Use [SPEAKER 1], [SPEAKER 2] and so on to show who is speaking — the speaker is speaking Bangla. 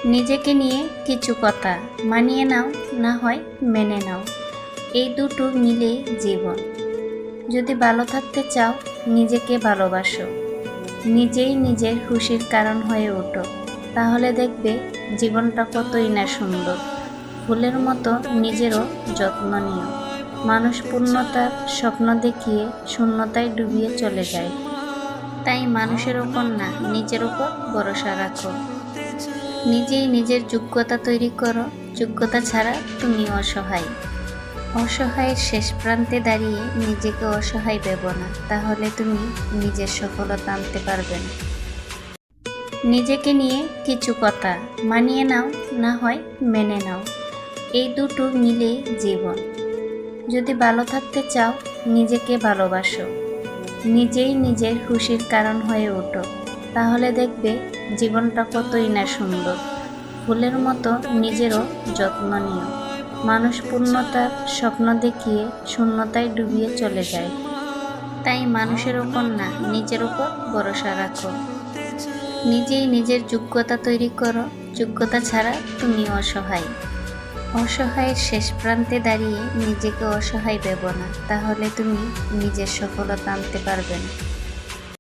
[SPEAKER 1] নিজেকে নিয়ে কিছু কথা মানিয়ে নাও, না হয় মেনে নাও। এই দুটো মিলেই জীবন। যদি ভালো থাকতে চাও, নিজেকে ভালোবাসো। নিজেই নিজের খুশির কারণ হয়ে ওঠো। তাহলে দেখবে জীবনটা কতই না সুন্দর। ফুলের মতো নিজেরও যত্ন নিও। মানুষ পূর্ণতার স্বপ্ন দেখিয়ে শূন্যতায় ডুবিয়ে চলে যায়। তাই মানুষের ওপর না, নিজের ওপর ভরসা রাখো। নিজেই নিজের যোগ্যতা তৈরি করো। যোগ্যতা ছাড়া তুমি অসহায়। অসহায়ের শেষ প্রান্তে দাঁড়িয়ে নিজেকে অসহায় ভেবো না, তাহলে তুমি নিজের সফলতা আনতে পারবে না। নিজেকে নিয়ে কিছু কথা মানিয়ে নাও, না হয় মেনে নাও। এই দুটো মিলেই জীবন। যদি ভালো থাকতে চাও, নিজেকে ভালোবাসো। নিজেই নিজের খুশির কারণ হয়ে ওঠো। তাহলে দেখবে জীবনটা কতই না সুন্দর। ফুলের মতো নিজেরও যত্ন নিও। মানুষ পূর্ণতার স্বপ্ন দেখিয়ে শূন্যতায় ডুবিয়ে চলে যায়। তাই মানুষের ওপর না, নিজের ওপর ভরসা রাখো। নিজেই নিজের যোগ্যতা তৈরি করো। যোগ্যতা ছাড়া তুমি অসহায়। অসহায়ের শেষ প্রান্তে দাঁড়িয়ে নিজেকে অসহায় ভেবো না, তাহলে তুমি নিজের সফলতা আনতে পারবে না।